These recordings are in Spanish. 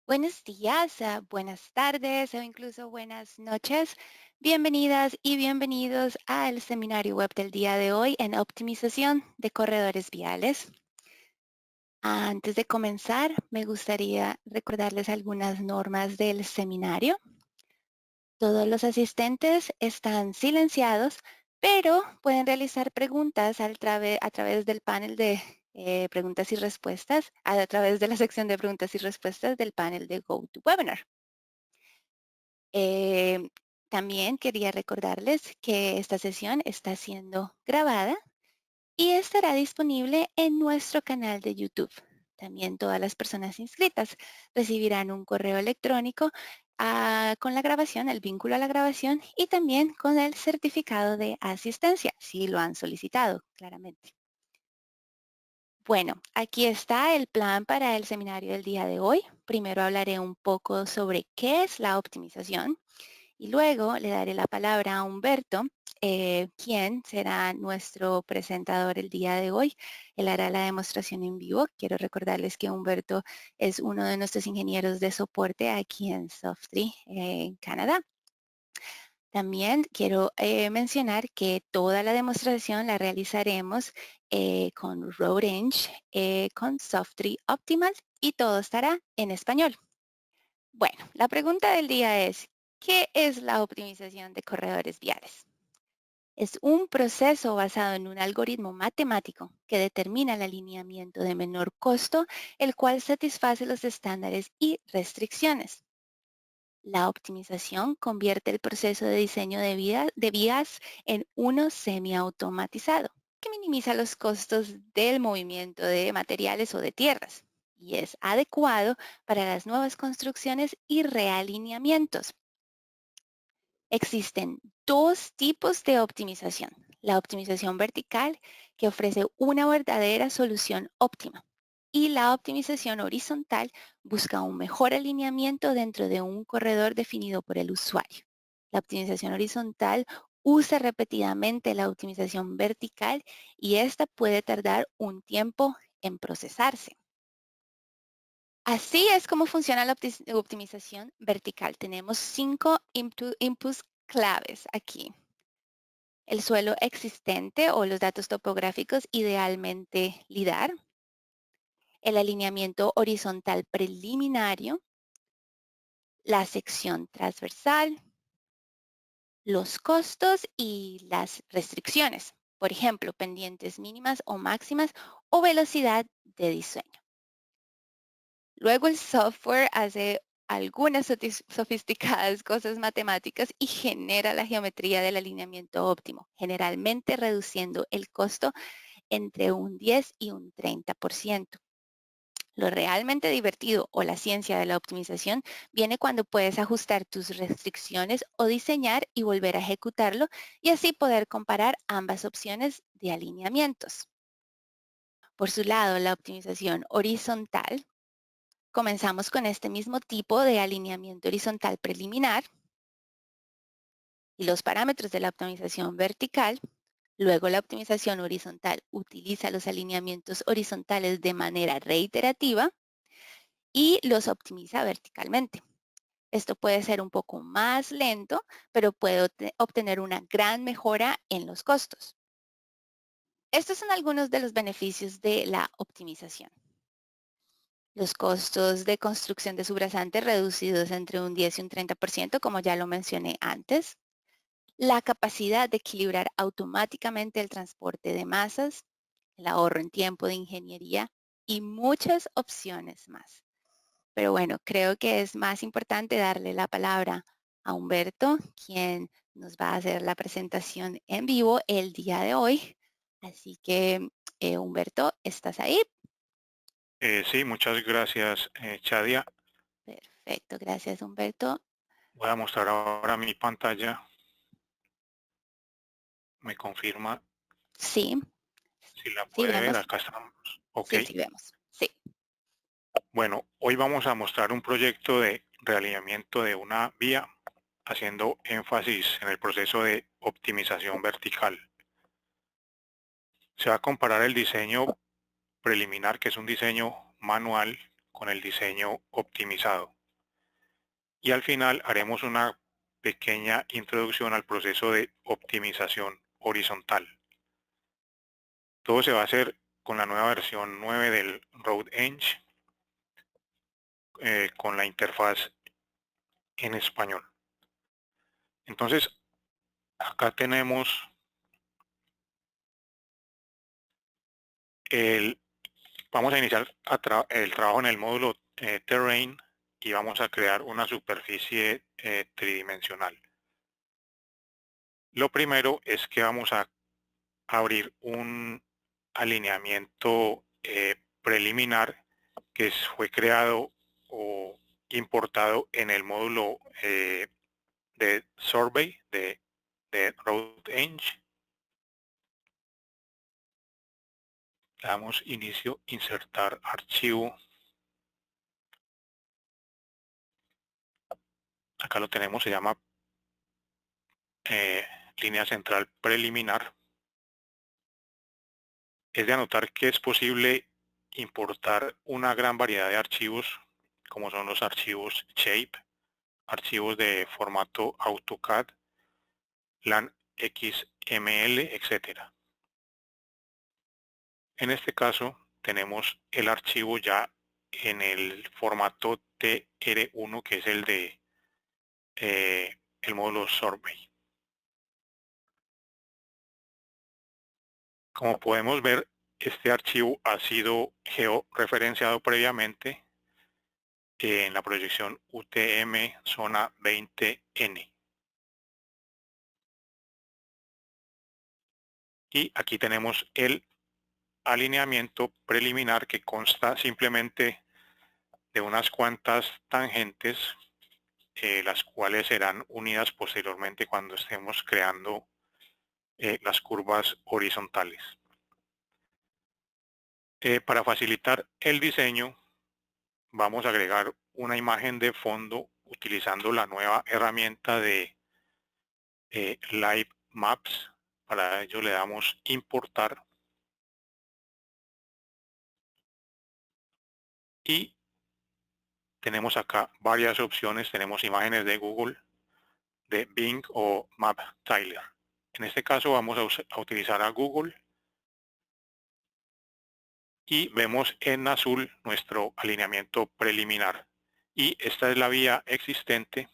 Buenos días, buenas tardes o incluso buenas noches. Bienvenidas y bienvenidos al seminario web del día de hoy en optimización de corredores viales. Antes de comenzar, me gustaría recordarles algunas normas del seminario. Todos los asistentes están silenciados, pero pueden realizar preguntas a través del panel de preguntas y respuestas, a través de la sección de preguntas y respuestas del panel de GoToWebinar. Eh, También quería recordarles que esta sesión está siendo grabada y estará disponible en nuestro canal de YouTube. También todas las personas inscritas recibirán un correo electrónico con la grabación, el vínculo a la grabación y también con el certificado de asistencia, si lo han solicitado, claramente. Bueno, aquí está el plan para el seminario del día de hoy. Primero hablaré un poco sobre qué es la optimización. Y luego le daré la palabra a Humberto, quien será nuestro presentador el día de hoy. Él hará la demostración en vivo. Quiero recordarles que Humberto es uno de nuestros ingenieros de soporte aquí en Softtree, en Canadá. También quiero mencionar que toda la demostración la realizaremos con RoadEng, con Softtree Optimal y todo estará en español. Bueno, la pregunta del día es, ¿qué es la optimización de corredores viales? Es un proceso basado en un algoritmo matemático que determina el alineamiento de menor costo, el cual satisface los estándares y restricciones. La optimización convierte el proceso de diseño de vías en uno semiautomatizado, que minimiza los costos del movimiento de materiales o de tierras y es adecuado para las nuevas construcciones y realineamientos. Existen dos tipos de optimización. La optimización vertical, que ofrece una verdadera solución óptima, y la optimización horizontal busca un mejor alineamiento dentro de un corredor definido por el usuario. La optimización horizontal usa repetidamente la optimización vertical y esta puede tardar un tiempo en procesarse. Así es como funciona la optimización vertical. Tenemos 5 inputs claves aquí. El suelo existente o los datos topográficos, idealmente LIDAR, el alineamiento horizontal preliminario, la sección transversal, los costos y las restricciones. Por ejemplo, pendientes mínimas o máximas o velocidad de diseño. Luego el software hace algunas sofisticadas cosas matemáticas y genera la geometría del alineamiento óptimo, generalmente reduciendo el costo entre un 10 y un 30%. Lo realmente divertido o la ciencia de la optimización viene cuando puedes ajustar tus restricciones o diseñar y volver a ejecutarlo y así poder comparar ambas opciones de alineamientos. Por su lado, la optimización horizontal. Comenzamos con este mismo tipo de alineamiento horizontal preliminar y los parámetros de la optimización vertical. Luego la optimización horizontal utiliza los alineamientos horizontales de manera reiterativa y los optimiza verticalmente. Esto puede ser un poco más lento, pero puede obtener una gran mejora en los costos. Estos son algunos de los beneficios de la optimización. Los costos de construcción de subrasantes reducidos entre un 10 y un 30%, como ya lo mencioné antes. La capacidad de equilibrar automáticamente el transporte de masas, el ahorro en tiempo de ingeniería y muchas opciones más. Pero bueno, creo que es más importante darle la palabra a Humberto, quien nos va a hacer la presentación en vivo el día de hoy. Así que, Humberto, ¿estás ahí? Sí, muchas gracias, Chadia. Perfecto, gracias, Humberto. Voy a mostrar ahora mi pantalla. Me confirma Sí, si la sí puede ver. vemos. Acá estamos. Ok. Sí, sí vemos. Sí. Bueno, hoy vamos a mostrar un proyecto de realineamiento de una vía, haciendo énfasis en el proceso de optimización vertical. Se va a comparar el diseño preliminar, que es un diseño manual, con el diseño optimizado. Y al final haremos una pequeña introducción al proceso de optimización horizontal. Todo se va a hacer con la nueva versión 9 del RoadEng, con la interfaz en español. Entonces, acá tenemos vamos a iniciar el trabajo en el módulo Terrain y vamos a crear una superficie tridimensional. Lo primero es que vamos a abrir un alineamiento preliminar que fue creado o importado en el módulo de Survey de RoadEng. Le damos inicio, insertar archivo. Acá lo tenemos, se llama línea central preliminar. Es de anotar que es posible importar una gran variedad de archivos, como son los archivos Shape, archivos de formato AutoCAD, LAN XML, etc. En este caso tenemos el archivo ya en el formato TR1, que es el de el módulo Survey. Como podemos ver, este archivo ha sido georreferenciado previamente en la proyección UTM zona 20N. Y aquí tenemos el alineamiento preliminar que consta simplemente de unas cuantas tangentes, las cuales serán unidas posteriormente cuando estemos creando las curvas horizontales. Para facilitar el diseño, vamos a agregar una imagen de fondo utilizando la nueva herramienta de Live Maps. Para ello le damos importar y tenemos acá varias opciones. Tenemos imágenes de Google, de Bing o MapTiler. En este caso vamos a utilizar a Google y vemos en azul nuestro alineamiento preliminar. Y esta es la vía existente.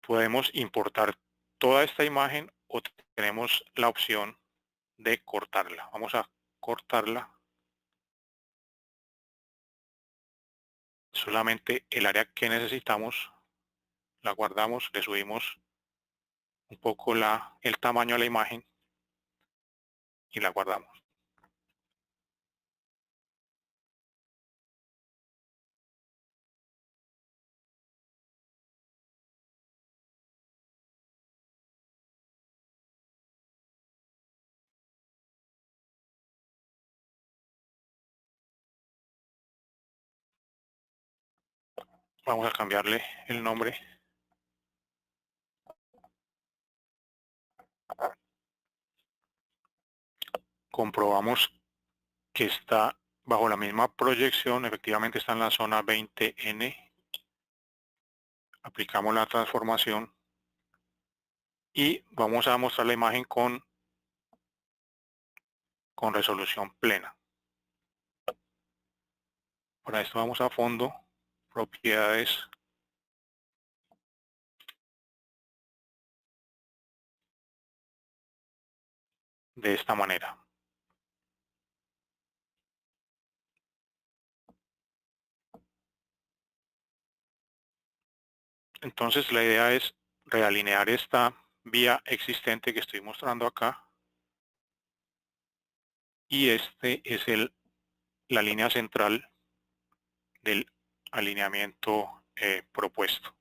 Podemos importar toda esta imagen o tenemos la opción de cortarla. Vamos a cortarla. Solamente el área que necesitamos la guardamos, le subimos un poco el tamaño a la imagen y la guardamos. Vamos a cambiarle el nombre. Comprobamos que está bajo la misma proyección, efectivamente está en la zona 20N. Aplicamos la transformación y vamos a mostrar la imagen con resolución plena. Para esto vamos a fondo, propiedades, de esta manera. Entonces la idea es realinear esta vía existente que estoy mostrando acá. Y este es la línea central del alineamiento propuesto.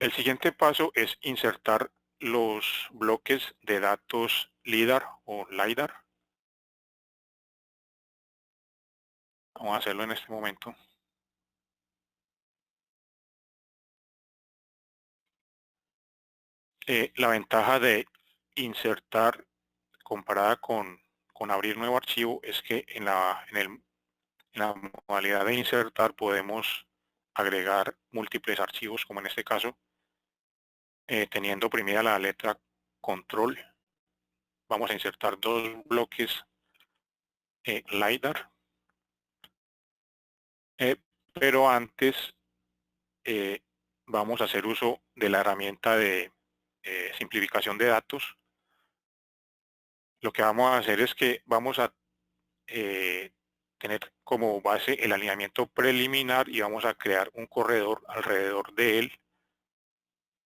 El siguiente paso es insertar los bloques de datos LIDAR o LiDAR. Vamos a hacerlo en este momento. La ventaja de insertar comparada con con abrir nuevo archivo es que en la modalidad de insertar podemos agregar múltiples archivos, como en este caso, teniendo oprimida la letra control. Vamos a insertar dos bloques LiDAR, pero antes vamos a hacer uso de la herramienta de simplificación de datos. Lo que vamos a hacer es que vamos a tener como base el alineamiento preliminar y vamos a crear un corredor alrededor de él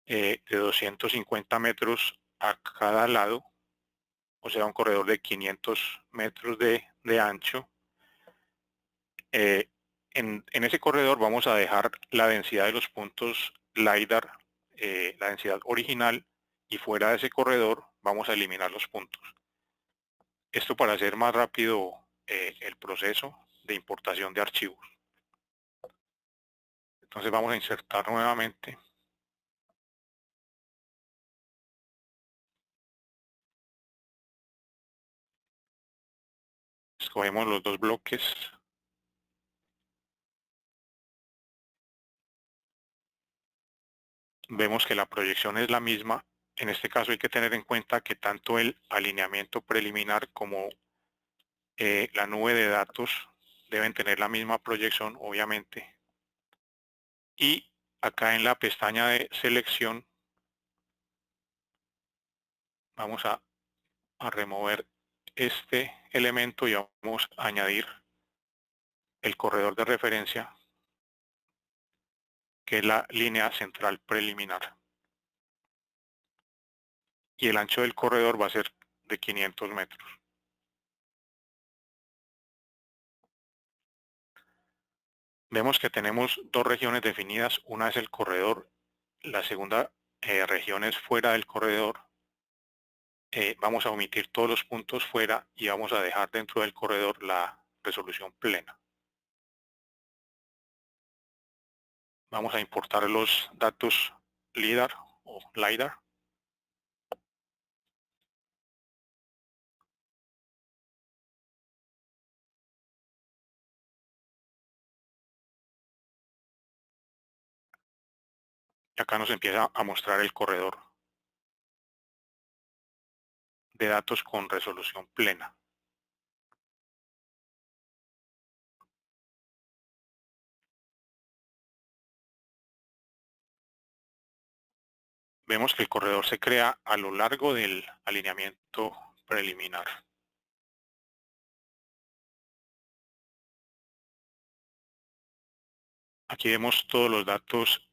de 250 metros a cada lado, o sea, un corredor de 500 metros de ancho. En ese corredor vamos a dejar la densidad de los puntos LiDAR, la densidad original, y fuera de ese corredor vamos a eliminar los puntos. Esto para hacer más rápido el proceso de importación de archivos. Entonces vamos a insertar nuevamente. Escogemos los dos bloques. Vemos que la proyección es la misma. En este caso hay que tener en cuenta que tanto el alineamiento preliminar como la nube de datos deben tener la misma proyección, obviamente. Y acá en la pestaña de selección vamos a remover este elemento y vamos a añadir el corredor de referencia, que es la línea central preliminar. Y el ancho del corredor va a ser de 500 metros. Vemos que tenemos dos regiones definidas. Una es el corredor, la segunda región es fuera del corredor. Vamos a omitir todos los puntos fuera y vamos a dejar dentro del corredor la resolución plena. Vamos a importar los datos LiDAR o LiDAR. Y acá nos empieza a mostrar el corredor de datos con resolución plena. Vemos que el corredor se crea a lo largo del alineamiento preliminar. Aquí vemos todos los datos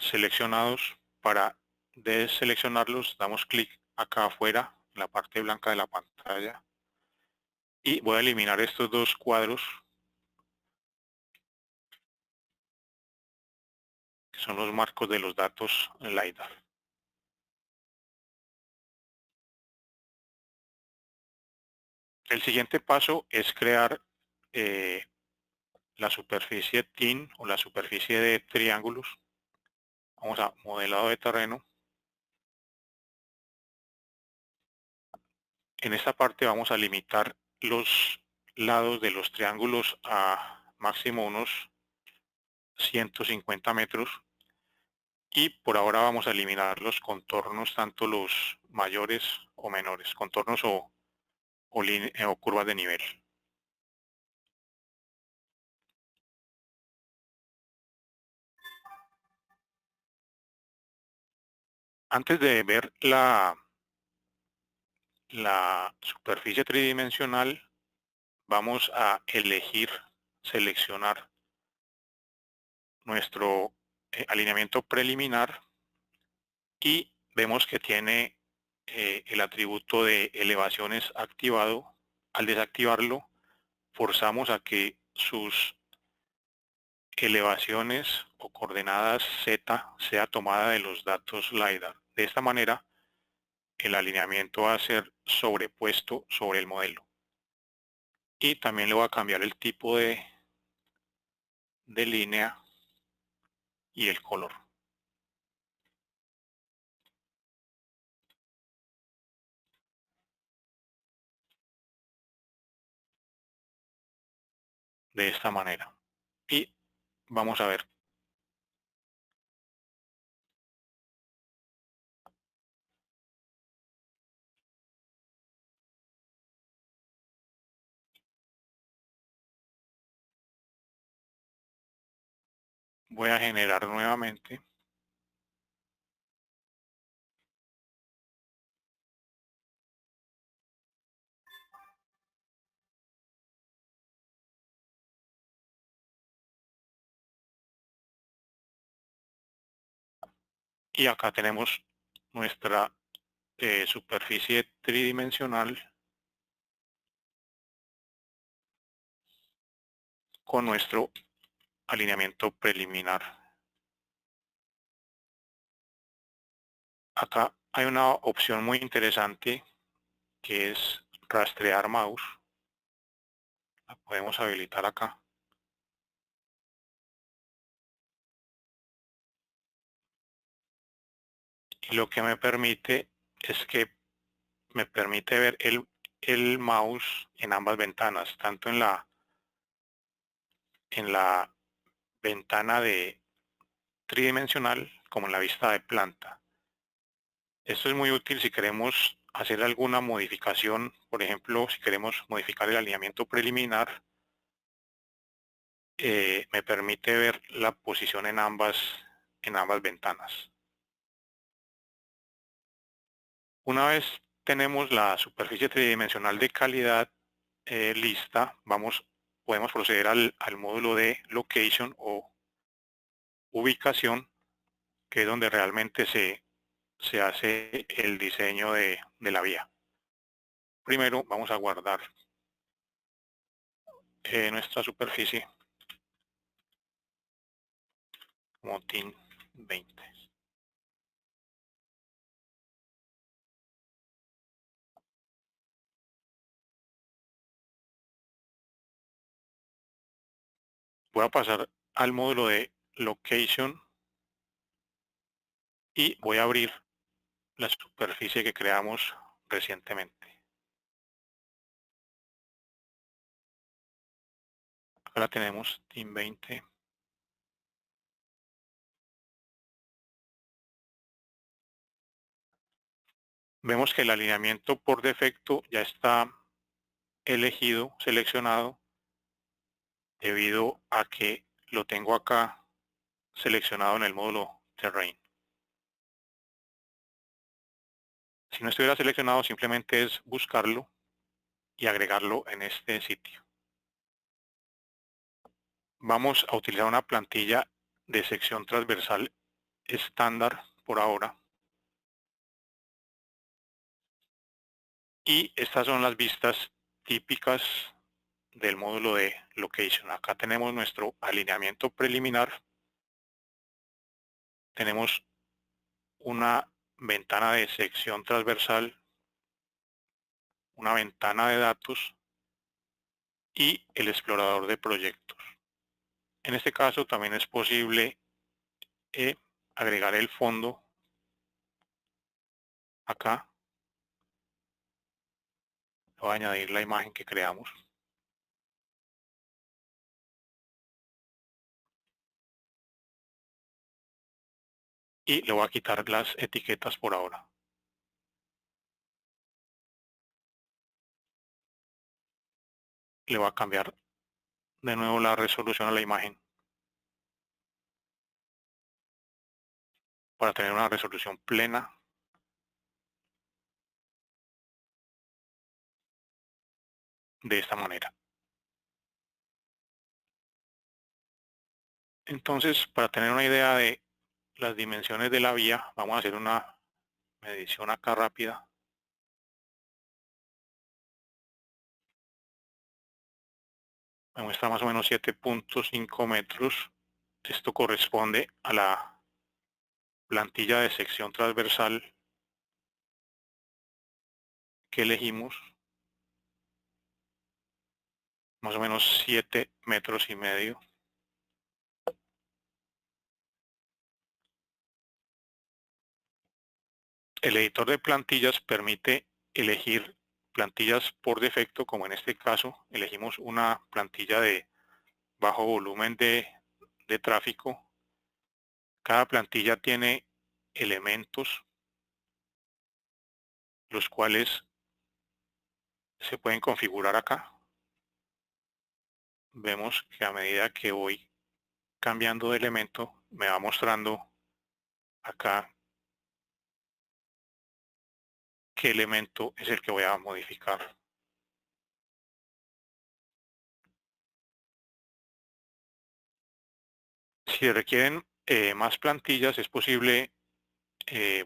seleccionados. Para deseleccionarlos damos clic acá afuera, en la parte blanca de la pantalla. Y voy a eliminar estos dos cuadros, que son los marcos de los datos LiDAR. El siguiente paso es crear la superficie TIN o la superficie de triángulos. Vamos a modelado de terreno. En esta parte vamos a limitar los lados de los triángulos a máximo unos 150 metros. Y por ahora vamos a eliminar los contornos, tanto los mayores o menores, contornos o curvas de nivel. Antes de ver la superficie tridimensional, vamos a seleccionar nuestro alineamiento preliminar y vemos que tiene el atributo de elevaciones activado. Al desactivarlo, forzamos a que sus elevaciones o coordenadas Z sea tomada de los datos LiDAR. De esta manera, el alineamiento va a ser sobrepuesto sobre el modelo. Y también le voy a cambiar el tipo de línea y el color. de esta manera. Y vamos a ver. Voy a generar nuevamente. Y acá tenemos nuestra superficie tridimensional con nuestro alineamiento preliminar. Acá hay una opción muy interesante que es rastrear mouse. La podemos habilitar acá. Y lo que me permite es que me permite ver el mouse en ambas ventanas, tanto en la ventana de tridimensional como en la vista de planta. Esto es muy útil si queremos hacer alguna modificación, por ejemplo, si queremos modificar el alineamiento preliminar, me permite ver la posición en ambas ventanas. Una vez tenemos la superficie tridimensional de calidad lista, podemos proceder al módulo de location o ubicación, que es donde realmente se hace el diseño de la vía. Primero vamos a guardar nuestra superficie como TIN 20. Voy a pasar al módulo de location y voy a abrir la superficie que creamos recientemente. Acá la tenemos, TIN 20. Vemos que el alineamiento por defecto ya está elegido, seleccionado, debido a que lo tengo acá seleccionado en el módulo Terrain. Si no estuviera seleccionado, simplemente es buscarlo y agregarlo en este sitio. Vamos a utilizar una plantilla de sección transversal estándar por ahora. Y estas son las vistas típicas del módulo de location. Acá tenemos nuestro alineamiento preliminar. Tenemos una ventana de sección transversal, una ventana de datos y el explorador de proyectos. En este caso también es posible agregar el fondo acá. Voy a añadir la imagen que creamos. Y le voy a quitar las etiquetas por ahora. Le voy a cambiar de nuevo la resolución a la imagen para tener una resolución plena. De esta manera. Entonces, para tener una idea de las dimensiones de la vía, vamos a hacer una medición acá rápida. Me muestra más o menos 7.5 metros. Esto corresponde a la plantilla de sección transversal que elegimos. Más o menos 7 metros y medio. El editor de plantillas permite elegir plantillas por defecto, como en este caso elegimos una plantilla de bajo volumen de tráfico. Cada plantilla tiene elementos los cuales se pueden configurar acá. Vemos que a medida que voy cambiando de elemento, me va mostrando acá qué elemento es el que voy a modificar. Si requieren más plantillas, es posible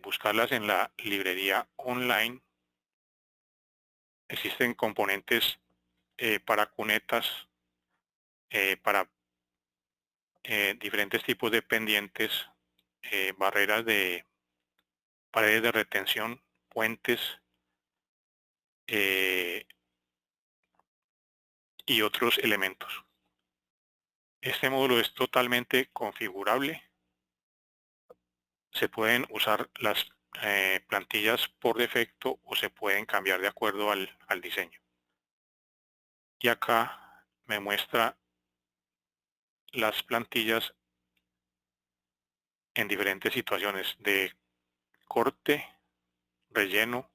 buscarlas en la librería online. Existen componentes para cunetas, para diferentes tipos de pendientes, barreras de paredes de retención, puentes y otros elementos. Este módulo es totalmente configurable. Se pueden usar las plantillas por defecto o se pueden cambiar de acuerdo al diseño. Y acá me muestra las plantillas en diferentes situaciones de corte, relleno,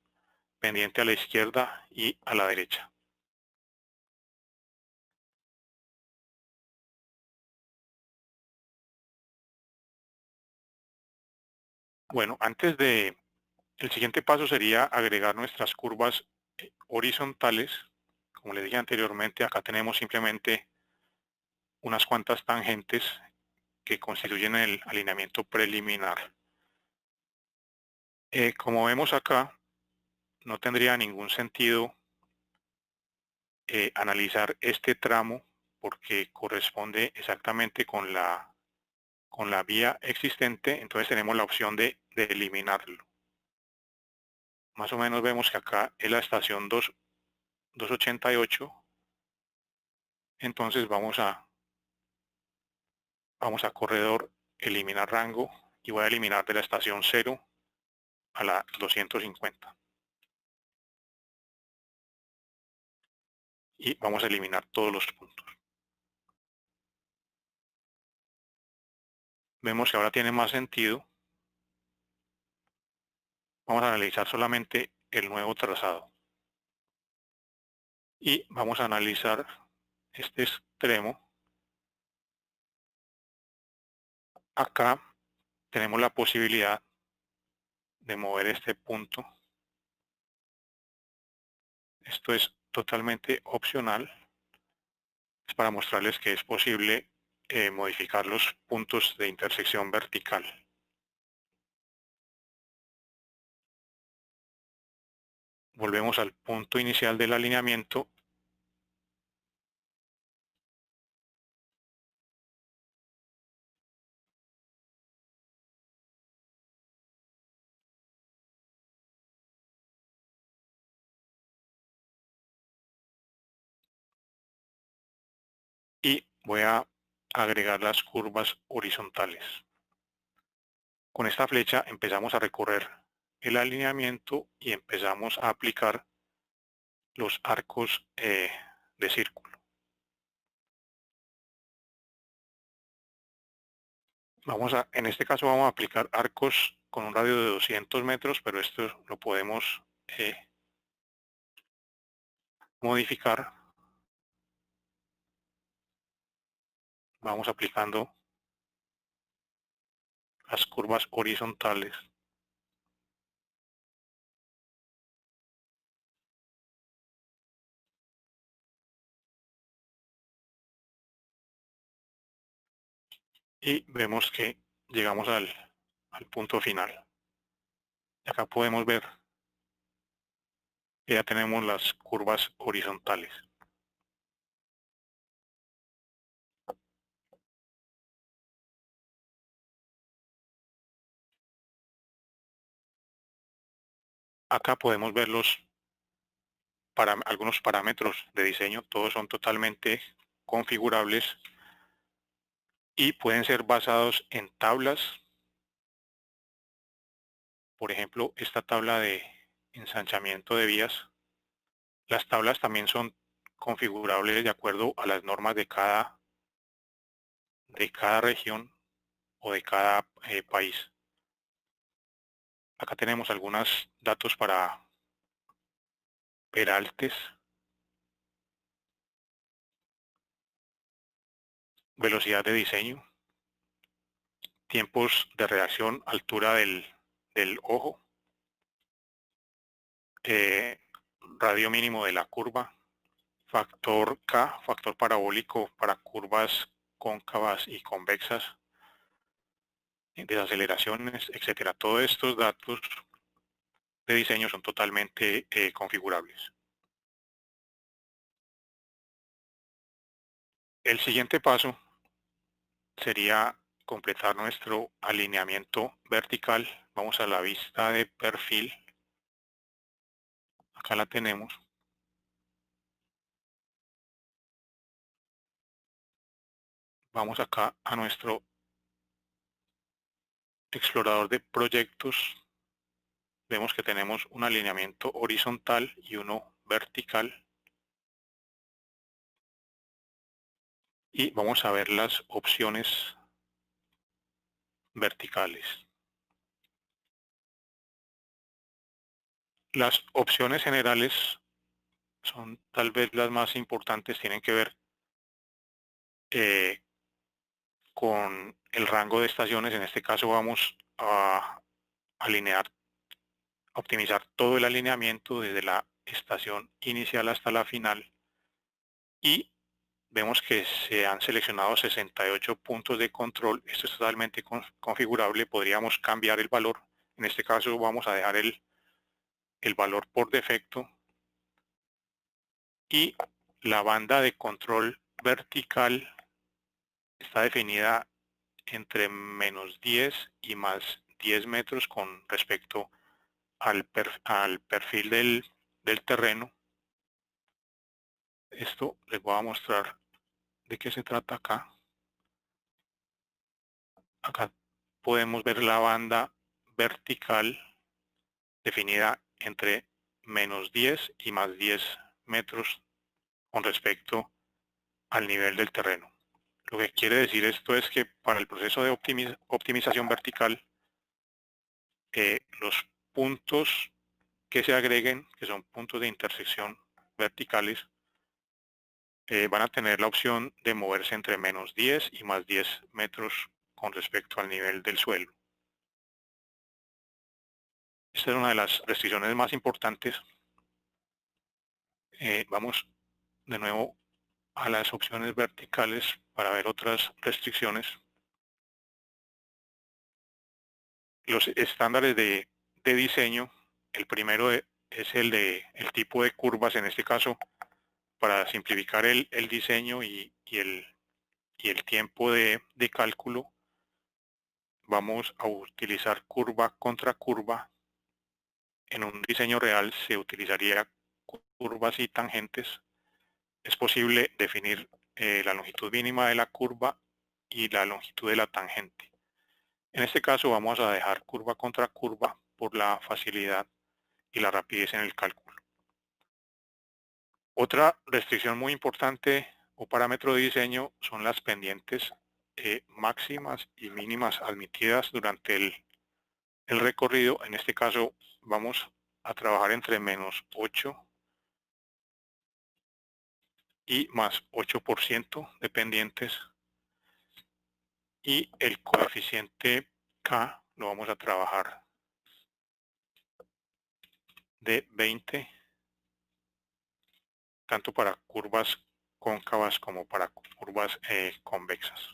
pendiente a la izquierda y a la derecha. Bueno, el siguiente paso sería agregar nuestras curvas horizontales. Como les dije anteriormente, acá tenemos simplemente unas cuantas tangentes que constituyen el alineamiento preliminar. Como vemos acá, no tendría ningún sentido analizar este tramo porque corresponde exactamente con la vía existente, entonces tenemos la opción de eliminarlo. Más o menos vemos que acá es la estación 288, entonces vamos a corredor, eliminar rango y voy a eliminar de la estación 0 a la 250. Y vamos a eliminar todos los puntos. Vemos que ahora tiene más sentido. Vamos a analizar solamente el nuevo trazado. Y vamos a analizar este extremo. Acá tenemos la posibilidad de mover este punto. Esto es totalmente opcional. Es para mostrarles que es posible modificar los puntos de intersección vertical. Volvemos al punto inicial del alineamiento. Y voy a agregar las curvas horizontales. Con esta flecha empezamos a recorrer el alineamiento y empezamos a aplicar los arcos de círculo. En este caso vamos a aplicar arcos con un radio de 200 metros, pero esto lo podemos modificar. Vamos aplicando las curvas horizontales. Y vemos que llegamos al punto final. Acá podemos ver que ya tenemos las curvas horizontales. Acá podemos ver algunos parámetros de diseño, todos son totalmente configurables y pueden ser basados en tablas. Por ejemplo, esta tabla de ensanchamiento de vías. Las tablas también son configurables de acuerdo a las normas de cada de cada región o de cada país. Acá tenemos algunos datos para peraltes, velocidad de diseño, tiempos de reacción, altura del ojo, radio mínimo de la curva, factor K, factor parabólico para curvas cóncavas y convexas, desaceleraciones, etcétera. Todos estos datos de diseño son totalmente configurables. El siguiente paso sería completar nuestro alineamiento vertical. Vamos a la vista de perfil. Acá la tenemos. Vamos acá a nuestro explorador de proyectos. Vemos que tenemos un alineamiento horizontal y uno vertical. Y vamos a ver las opciones verticales. Las opciones generales son tal vez las más importantes, tienen que ver con el rango de estaciones. En este caso vamos a alinear, optimizar todo el alineamiento desde la estación inicial hasta la final, y vemos que se han seleccionado 68 puntos de control. Esto es totalmente configurable, podríamos cambiar el valor. En este caso vamos a dejar el valor por defecto, y la banda de control vertical está definida entre menos 10 y más 10 metros con respecto al perfil del terreno. Esto les voy a mostrar de qué se trata acá. Acá podemos ver la banda vertical definida entre menos 10 y más 10 metros con respecto al nivel del terreno. Lo que quiere decir esto es que para el proceso de optimización vertical, los puntos que se agreguen, que son puntos de intersección verticales, van a tener la opción de moverse entre menos 10 y más 10 metros con respecto al nivel del suelo. Esta es una de las restricciones más importantes. Vamos de nuevo a las opciones verticales para ver otras restricciones. Los estándares de diseño, el primero es el tipo de curvas. En este caso, para simplificar el diseño y el tiempo de cálculo, vamos a utilizar curva contra curva. En un diseño real se utilizaría curvas y tangentes. Es posible definir la longitud mínima de la curva y la longitud de la tangente. En este caso vamos a dejar curva contra curva por la facilidad y la rapidez en el cálculo. Otra restricción muy importante o parámetro de diseño son las pendientes máximas y mínimas admitidas durante el recorrido. En este caso vamos a trabajar entre menos 8 y más 8% de pendientes, y el coeficiente K lo vamos a trabajar de 20, tanto para curvas cóncavas como para curvas convexas.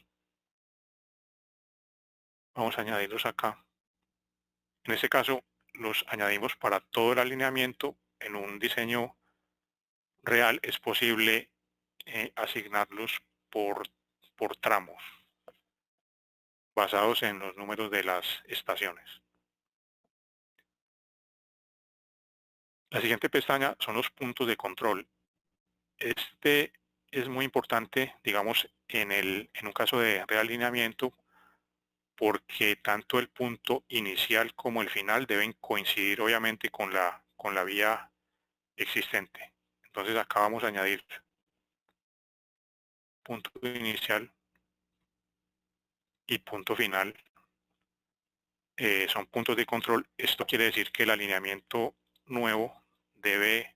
Vamos a añadirlos acá. En este caso los añadimos para todo el alineamiento. En un diseño real es posible asignarlos por tramos, basados en los números de las estaciones. La siguiente pestaña son los puntos de control. Este es muy importante, digamos, en un caso de realineamiento, porque tanto el punto inicial como el final deben coincidir obviamente con la vía existente. Entonces acá vamos a añadir punto inicial y punto final son puntos de control. Esto quiere decir que el alineamiento nuevo debe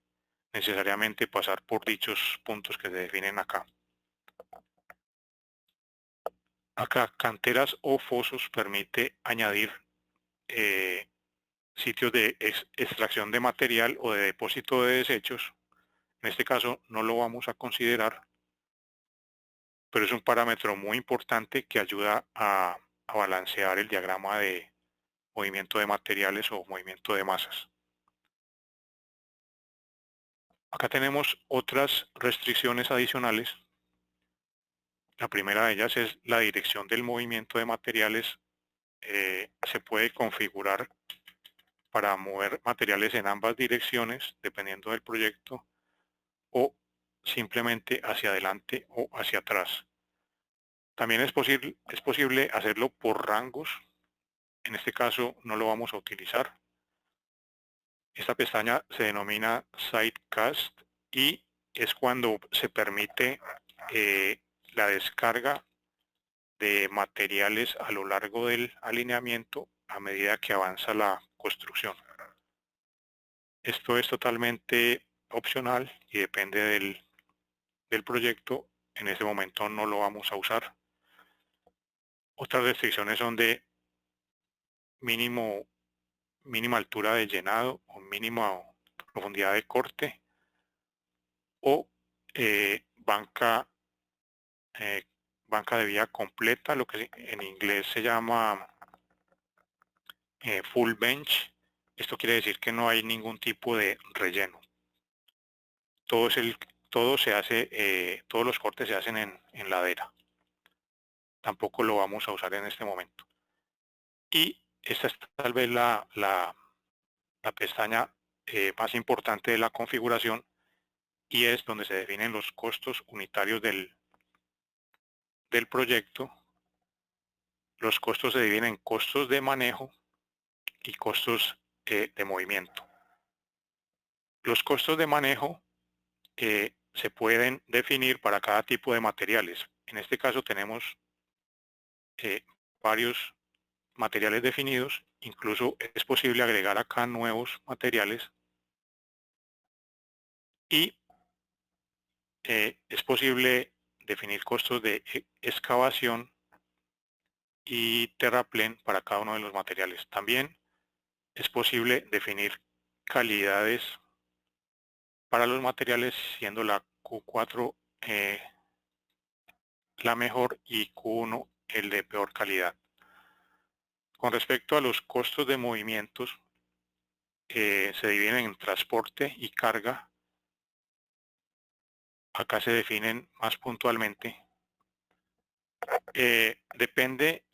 necesariamente pasar por dichos puntos que se definen acá. Acá, canteras o fosos permite añadir sitios de extracción de material o de depósito de desechos. En este caso no lo vamos a considerar, pero es un parámetro muy importante que ayuda a balancear el diagrama de movimiento de materiales o movimiento de masas. Acá tenemos otras restricciones adicionales. La primera de ellas es la dirección del movimiento de materiales. Se puede configurar para mover materiales en ambas direcciones, dependiendo del proyecto, o simplemente hacia adelante o hacia atrás. También es posible hacerlo por rangos. En este caso no lo vamos a utilizar. Esta pestaña se denomina Sidecast y es cuando se permite la descarga de materiales a lo largo del alineamiento a medida que avanza la construcción. Esto es totalmente opcional y depende del proyecto. En ese momento no lo vamos a usar. Otras restricciones son de mínima altura de llenado o mínima profundidad de corte o banca, banca de vía completa, lo que en inglés se llama full bench. Esto quiere decir que no hay ningún tipo de relleno. Todo se hace, todos los cortes se hacen en ladera. Tampoco lo vamos a usar en este momento. Y esta es tal vez la pestaña más importante de la configuración y es donde se definen los costos unitarios del proyecto. Los costos se dividen en costos de manejo y costos de movimiento. Los costos de manejo se pueden definir para cada tipo de materiales. En este caso tenemos varios materiales definidos. Incluso es posible agregar acá nuevos materiales y es posible definir costos de excavación y terraplén para cada uno de los materiales. También es posible definir calidades para los materiales, siendo la Q4 la mejor y Q1 el de peor calidad. Con respecto a los costos de movimientos, se dividen en transporte y carga. Acá se definen más puntualmente.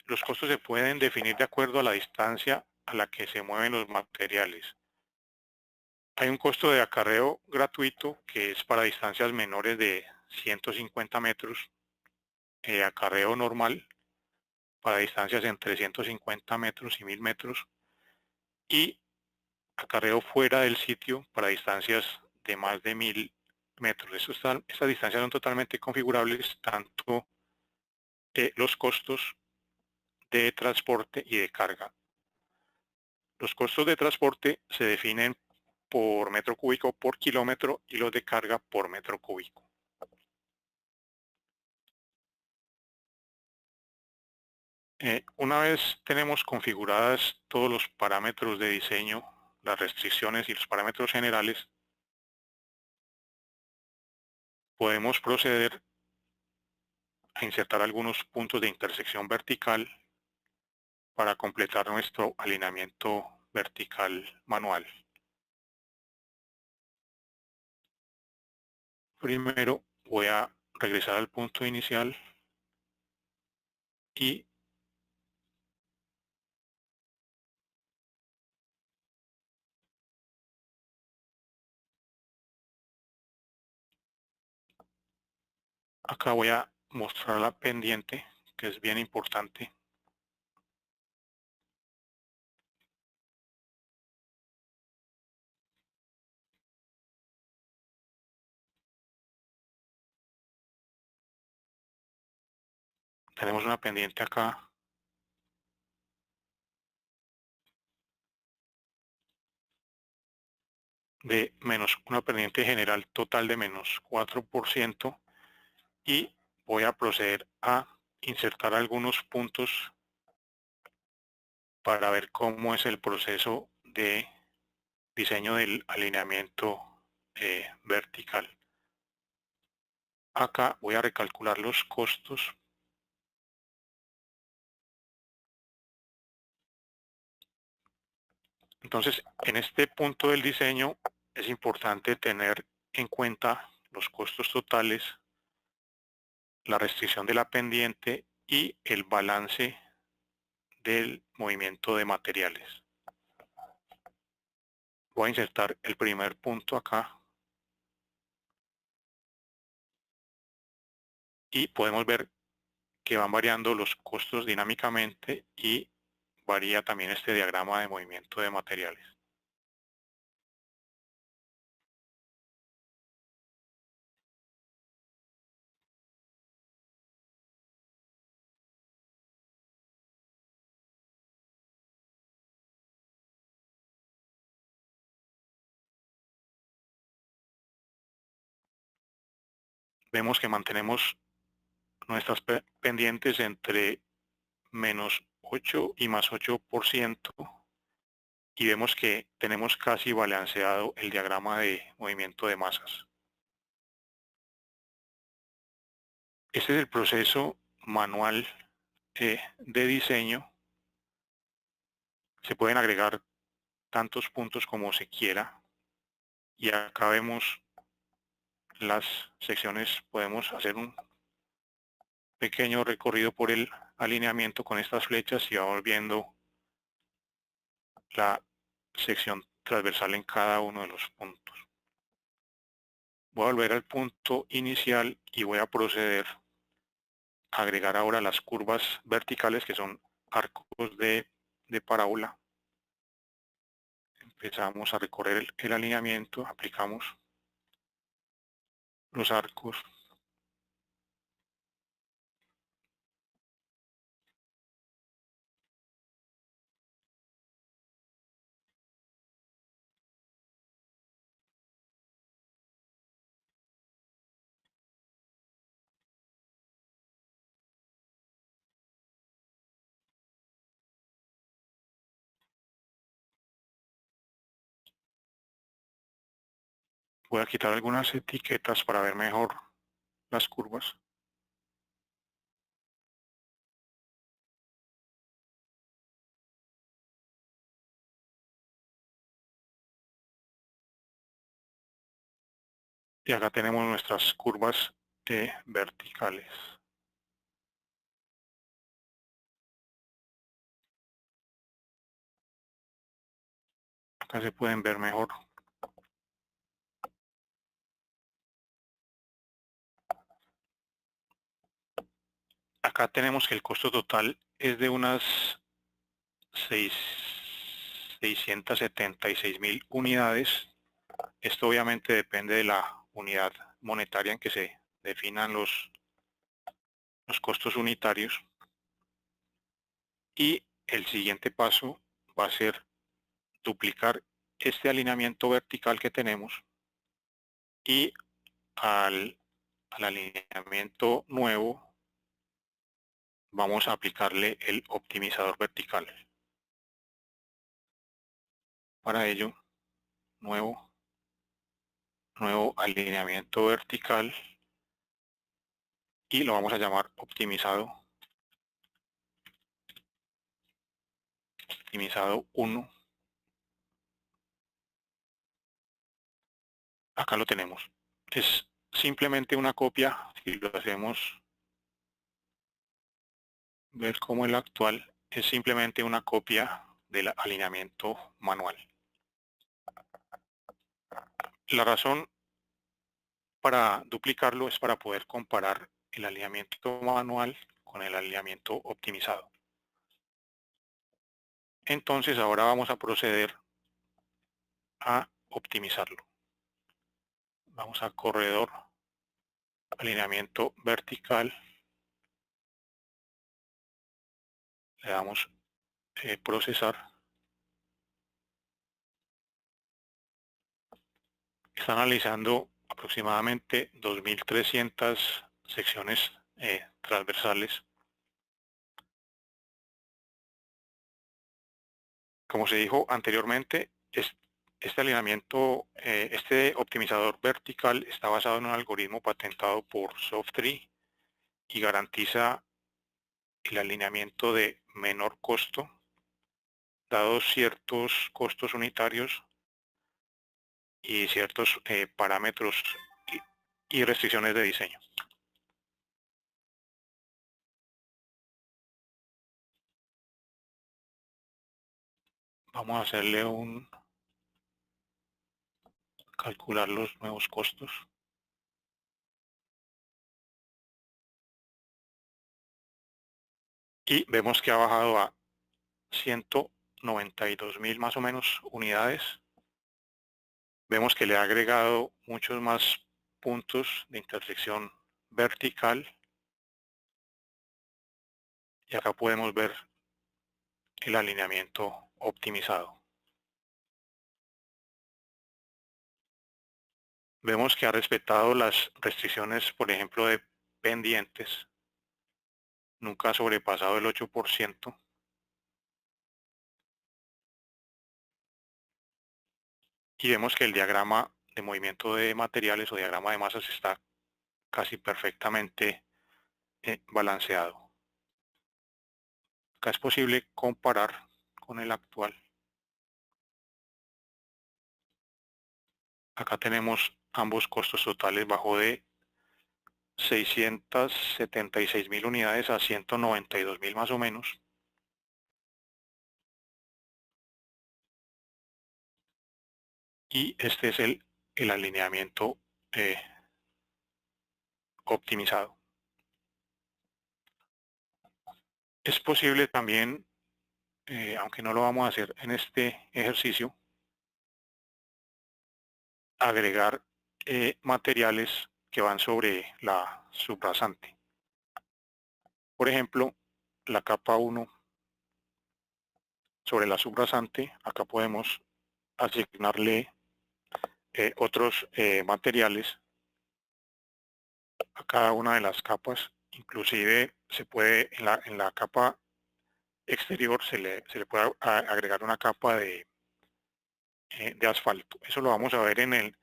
Los costos se pueden definir de acuerdo a la distancia a la que se mueven los materiales. Hay un costo de acarreo gratuito que es para distancias menores de 150 metros, acarreo normal para distancias entre 150 metros y 1000 metros y acarreo fuera del sitio para distancias de más de 1000 metros. Estas distancias son totalmente configurables, tanto los costos de transporte y de carga. Los costos de transporte se definen por metro cúbico por kilómetro y los de carga por metro cúbico. Una vez tenemos configuradas todos los parámetros de diseño, las restricciones y los parámetros generales, podemos proceder a insertar algunos puntos de intersección vertical para completar nuestro alineamiento vertical manual. Primero voy a regresar al punto inicial y acá voy a mostrar la pendiente, que es bien importante. Tenemos una pendiente acá de una pendiente general total de menos 4% y voy a proceder a insertar algunos puntos para ver cómo es el proceso de diseño del alineamiento vertical. Acá voy a recalcular los costos. Entonces, en este punto del diseño es importante tener en cuenta los costos totales, la restricción de la pendiente y el balance del movimiento de materiales. Voy a insertar el primer punto acá y podemos ver que van variando los costos dinámicamente y varía también este diagrama de movimiento de materiales. Vemos que mantenemos nuestras pendientes entre menos 8 y más 8% y vemos que tenemos casi balanceado el diagrama de movimiento de masas. Este es el proceso manual de diseño. Se pueden agregar tantos puntos como se quiera y acá vemos las secciones. Podemos hacer un pequeño recorrido por el alineamiento con estas flechas y vamos viendo la sección transversal en cada uno de los puntos. Voy a volver al punto inicial y voy a proceder a agregar ahora las curvas verticales, que son arcos de parábola. Empezamos a recorrer el alineamiento, aplicamos los arcos. Voy a quitar algunas etiquetas para ver mejor las curvas. Y acá tenemos nuestras curvas verticales. Acá se pueden ver mejor. Acá tenemos que el costo total es de unas 676.000 unidades. Esto obviamente depende de la unidad monetaria en que se definan los costos unitarios. Y el siguiente paso va a ser duplicar este alineamiento vertical que tenemos y al alineamiento nuevo vamos a aplicarle el optimizador vertical. Para ello, nuevo alineamiento vertical y lo vamos a llamar optimizado 1. Acá lo tenemos. Es simplemente una copia. Si lo hacemos ver como el actual, es simplemente una copia del alineamiento manual. La razón para duplicarlo es para poder comparar el alineamiento manual con el alineamiento optimizado. Entonces ahora vamos a proceder a optimizarlo. Vamos a corredor, alineamiento vertical, le damos procesar. Está analizando aproximadamente 2.300 secciones transversales. Como se dijo anteriormente, este alineamiento, este optimizador vertical está basado en un algoritmo patentado por Softtree y garantiza el alineamiento de menor costo, dados ciertos costos unitarios y ciertos parámetros y restricciones de diseño. Vamos a hacerle calcular los nuevos costos. Y vemos que ha bajado a 192.000 más o menos unidades. Vemos que le ha agregado muchos más puntos de intersección vertical. Y acá podemos ver el alineamiento optimizado. Vemos que ha respetado las restricciones, por ejemplo, de pendientes. Nunca ha sobrepasado el 8%. Y vemos que el diagrama de movimiento de materiales o diagrama de masas está casi perfectamente balanceado. Acá es posible comparar con el actual. Acá tenemos ambos costos totales, bajó de 676.000 unidades a 192.000 más o menos. Y este es el alineamiento optimizado. Es posible también, aunque no lo vamos a hacer en este ejercicio, agregar materiales que van sobre la subrasante. Por ejemplo, la capa 1 sobre la subrasante, acá podemos asignarle otros materiales a cada una de las capas. Inclusive se puede en la capa exterior se le puede agregar una capa de asfalto. Eso lo vamos a ver en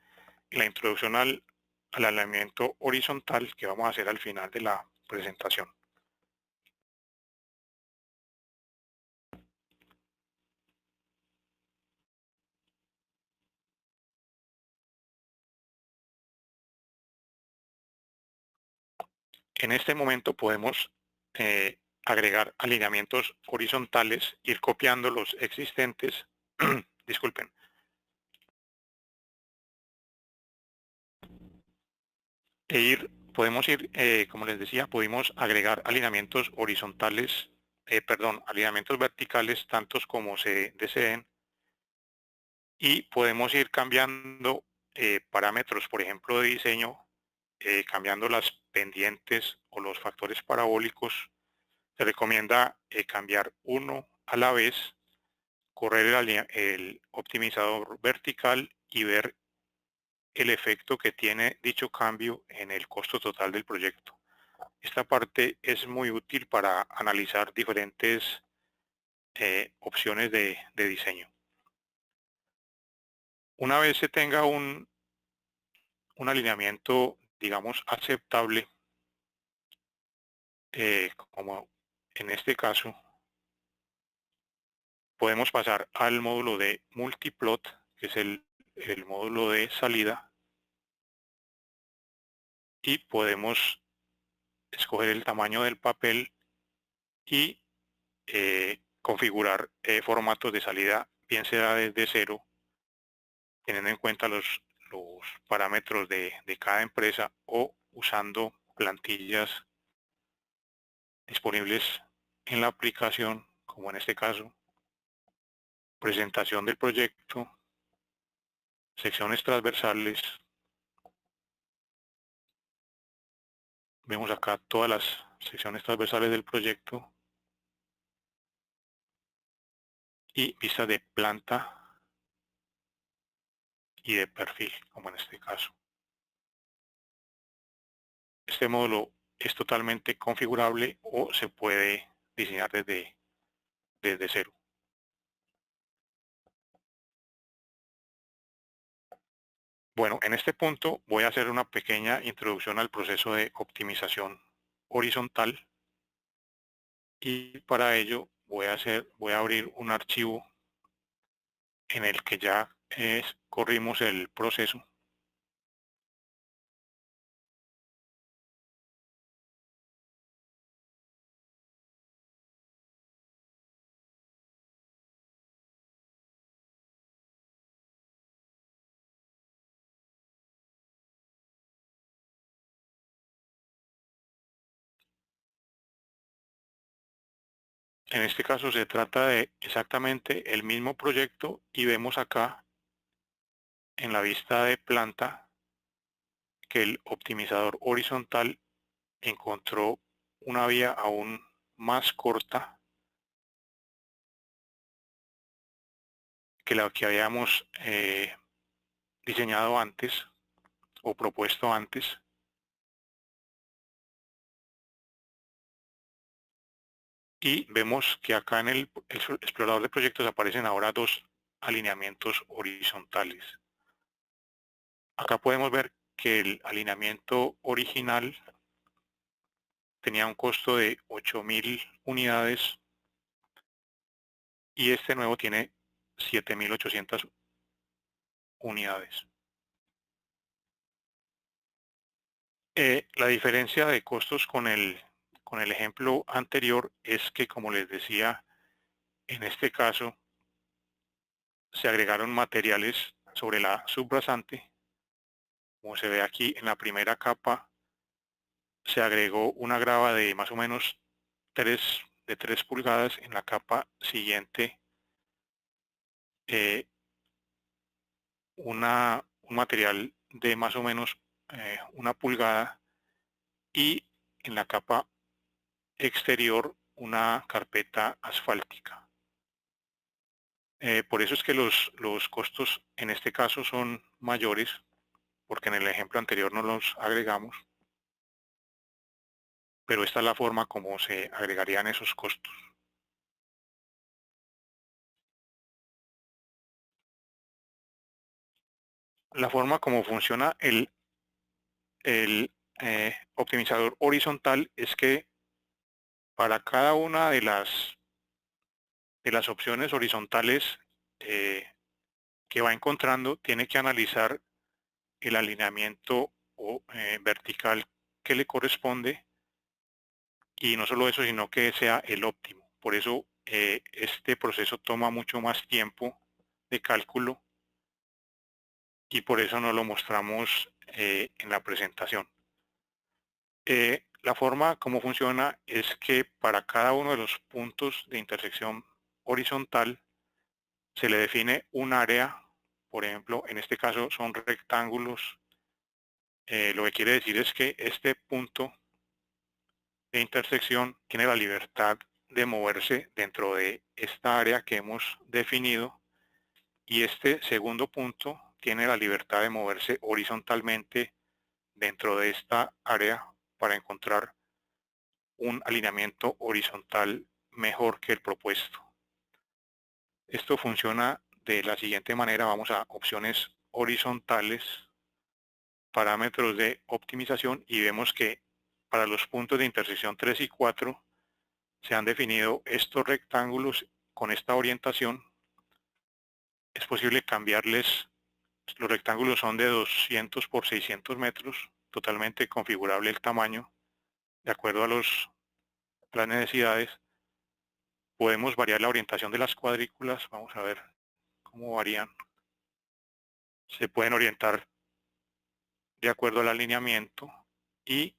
la introducción al alineamiento horizontal que vamos a hacer al final de la presentación. En este momento podemos agregar alineamientos horizontales, ir copiando los existentes, disculpen, podemos ir, como les decía, podemos agregar alineamientos horizontales, alineamientos verticales, tantos como se deseen, y podemos ir cambiando parámetros, por ejemplo, de diseño, cambiando las pendientes o los factores parabólicos. Se recomienda cambiar uno a la vez, correr el optimizador vertical y ver el efecto que tiene dicho cambio en el costo total del proyecto. Esta parte es muy útil para analizar diferentes opciones de diseño. Una vez se tenga un alineamiento, digamos, aceptable, como en este caso, podemos pasar al módulo de multiplot, que es el módulo de salida, y podemos escoger el tamaño del papel y configurar formatos de salida, bien sea desde cero, teniendo en cuenta los parámetros de cada empresa, o usando plantillas disponibles en la aplicación, como en este caso, presentación del proyecto, secciones transversales. Vemos acá todas las secciones transversales del proyecto y vista de planta y de perfil, como en este caso. Este módulo es totalmente configurable o se puede diseñar desde cero. Bueno, en este punto voy a hacer una pequeña introducción al proceso de optimización horizontal y para ello voy a abrir un archivo en el que ya corrimos el proceso. En este caso se trata de exactamente el mismo proyecto y vemos acá en la vista de planta que el optimizador horizontal encontró una vía aún más corta que la que habíamos diseñado antes o propuesto antes. Y vemos que acá en el explorador de proyectos aparecen ahora dos alineamientos horizontales. Acá podemos ver que el alineamiento original tenía un costo de 8.000 unidades y este nuevo tiene 7.800 unidades. La diferencia de costos con el ejemplo anterior es que, como les decía, en este caso se agregaron materiales sobre la subrasante. Como se ve aquí en la primera capa, se agregó una grava de más o menos 3 pulgadas. En la capa siguiente, un material de más o menos 1 pulgada y en la capa exterior una carpeta asfáltica. Por eso es que los costos en este caso son mayores, porque en el ejemplo anterior no los agregamos, pero esta es la forma como se agregarían esos costos. La forma como funciona el optimizador horizontal es que para cada una de las opciones horizontales que va encontrando, tiene que analizar el alineamiento vertical que le corresponde y no solo eso, sino que sea el óptimo. Por eso este proceso toma mucho más tiempo de cálculo y por eso no lo mostramos en la presentación. La forma como funciona es que para cada uno de los puntos de intersección horizontal se le define un área. Por ejemplo, en este caso son rectángulos. Lo que quiere decir es que este punto de intersección tiene la libertad de moverse dentro de esta área que hemos definido y este segundo punto tiene la libertad de moverse horizontalmente dentro de esta área para encontrar un alineamiento horizontal mejor que el propuesto. Esto funciona de la siguiente manera. Vamos a opciones horizontales, parámetros de optimización y vemos que para los puntos de intersección 3 y 4 se han definido estos rectángulos con esta orientación. Es posible cambiarles. Los rectángulos son de 200 por 600 metros, totalmente configurable el tamaño de acuerdo a las necesidades. Podemos variar la orientación de las cuadrículas. Vamos a ver cómo varían. Se pueden orientar de acuerdo al alineamiento y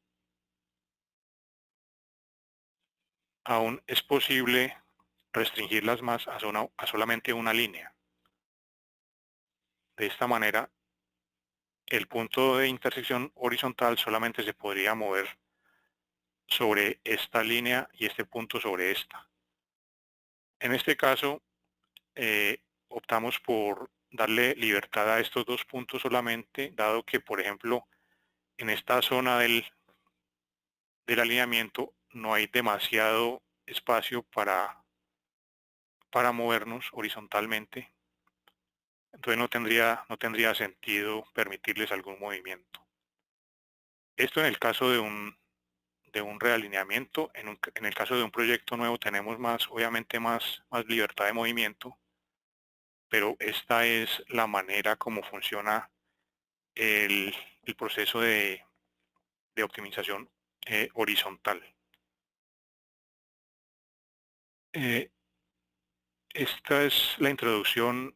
aún es posible restringirlas más a solamente una línea. De esta manera, el punto de intersección horizontal solamente se podría mover sobre esta línea y este punto sobre esta. En este caso, optamos por darle libertad a estos dos puntos solamente, dado que, por ejemplo, en esta zona del alineamiento no hay demasiado espacio para movernos horizontalmente, entonces no tendría sentido permitirles algún movimiento. Esto en el caso de un realineamiento. En el caso de un proyecto nuevo tenemos obviamente más libertad de movimiento, pero esta es la manera como funciona el, el proceso de optimización horizontal. Eh, Esta es la introducción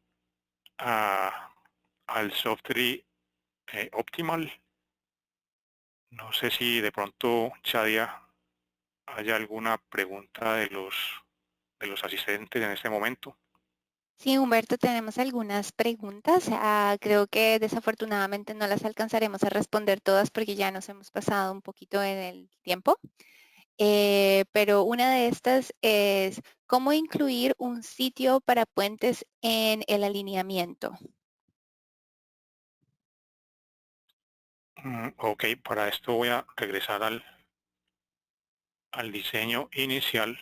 al software Optimal. No sé si de pronto, Shadia, haya alguna pregunta de los asistentes en este momento. Sí, Humberto, tenemos algunas preguntas. Creo que desafortunadamente no las alcanzaremos a responder todas porque ya nos hemos pasado un poquito en el tiempo. Pero una de estas es, ¿cómo incluir un sitio para puentes en el alineamiento? Ok, para esto voy a regresar al diseño inicial.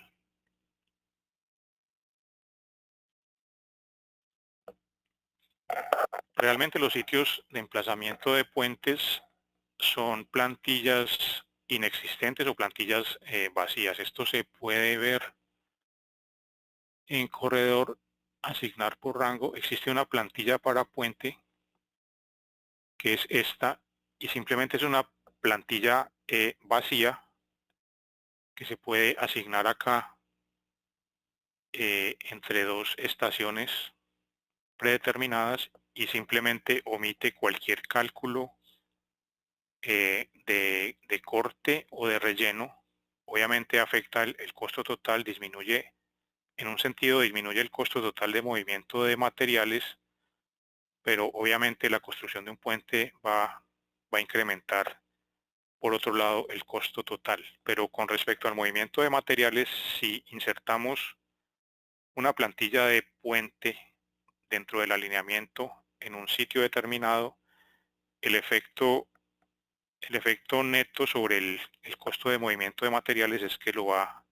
Realmente los sitios de emplazamiento de puentes son plantillas inexistentes o plantillas vacías. Esto se puede ver en corredor, asignar por rango. Existe una plantilla para puente que es esta y simplemente es una plantilla vacía que se puede asignar acá entre dos estaciones predeterminadas y simplemente omite cualquier cálculo de corte o de relleno. Obviamente afecta el costo total, disminuye, en un sentido disminuye el costo total de movimiento de materiales, pero obviamente la construcción de un puente va a incrementar por otro lado el costo total. Pero con respecto al movimiento de materiales, si insertamos una plantilla de puente dentro del alineamiento en un sitio determinado, el efecto neto sobre el costo de movimiento de materiales es que lo va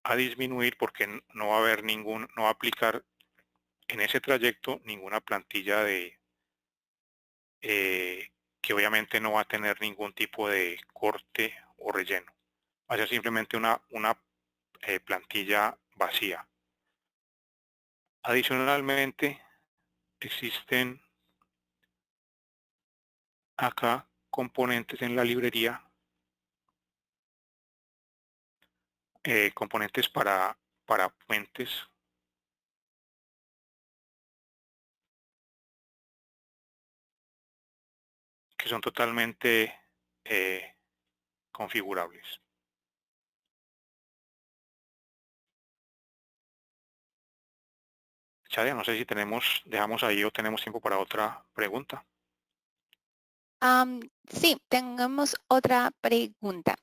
a disminuir porque no va a haber no va a aplicar en ese trayecto ninguna plantilla que obviamente no va a tener ningún tipo de corte o relleno. Va a ser simplemente una plantilla vacía. Adicionalmente, existen acá componentes en la librería, componentes para puentes que son totalmente configurables. Shadia, no sé si dejamos ahí o tenemos tiempo para otra pregunta. Sí, tenemos otra pregunta.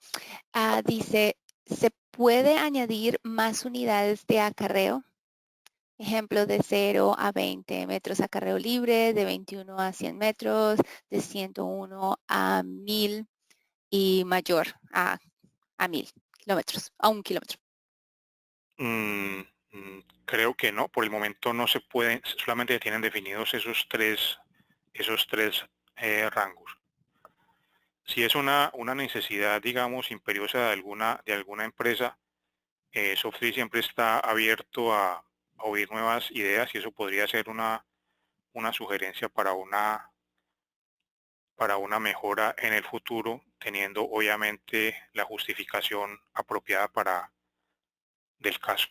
Dice, ¿se puede añadir más unidades de acarreo? Ejemplo, de 0 a 20 metros acarreo libre, de 21 a 100 metros, de 101 a 1000 y mayor a 1000 kilómetros, a 1 kilómetro. Mm, Creo que no, por el momento no se pueden, solamente tienen definidos esos tres rangos. Si es una necesidad, digamos, imperiosa de alguna empresa, Softtree siempre está abierto a oír nuevas ideas y eso podría ser una sugerencia para una mejora en el futuro, teniendo obviamente la justificación apropiada del caso.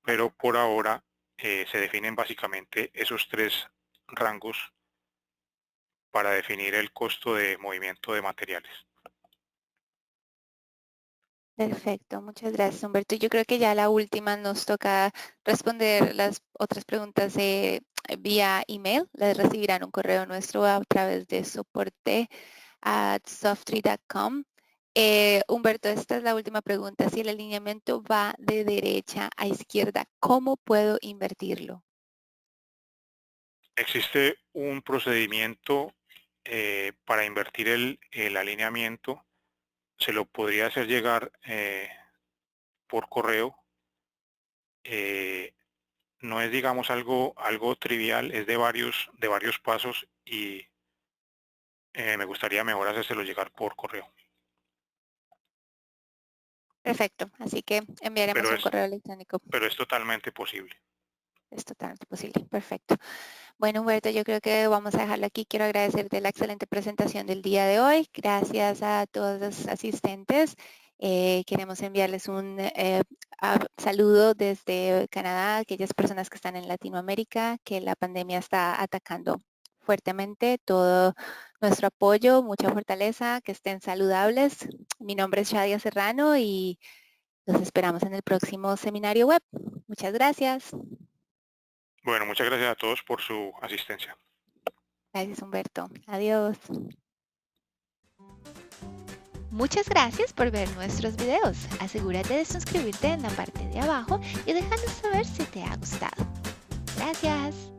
Pero por ahora se definen básicamente esos tres rangos para definir el costo de movimiento de materiales. Perfecto, muchas gracias, Humberto. Yo creo que ya la última nos toca responder las otras preguntas vía email. Las recibirán un correo nuestro a través de soporte@softtree.com. Humberto, esta es la última pregunta. Si el alineamiento va de derecha a izquierda, ¿cómo puedo invertirlo? Existe un procedimiento para invertir el alineamiento. Se lo podría hacer llegar por correo. eh, no es, digamos, algo trivial, es de varios pasos y me gustaría mejor hacérselo llegar por correo. Perfecto, así que enviaremos Pero un es, correo electrónico. pero es totalmente posible. Es totalmente posible. Perfecto. Bueno, Humberto, yo creo que vamos a dejarlo aquí. Quiero agradecerte la excelente presentación del día de hoy. Gracias a todos los asistentes. Queremos enviarles un saludo desde Canadá, a aquellas personas que están en Latinoamérica, que la pandemia está atacando fuertemente. Todo nuestro apoyo, mucha fortaleza, que estén saludables. Mi nombre es Shadia Serrano y los esperamos en el próximo seminario web. Muchas gracias. Bueno, muchas gracias a todos por su asistencia. Gracias, Humberto. Adiós. Muchas gracias por ver nuestros videos. Asegúrate de suscribirte en la parte de abajo y déjanos saber si te ha gustado. Gracias.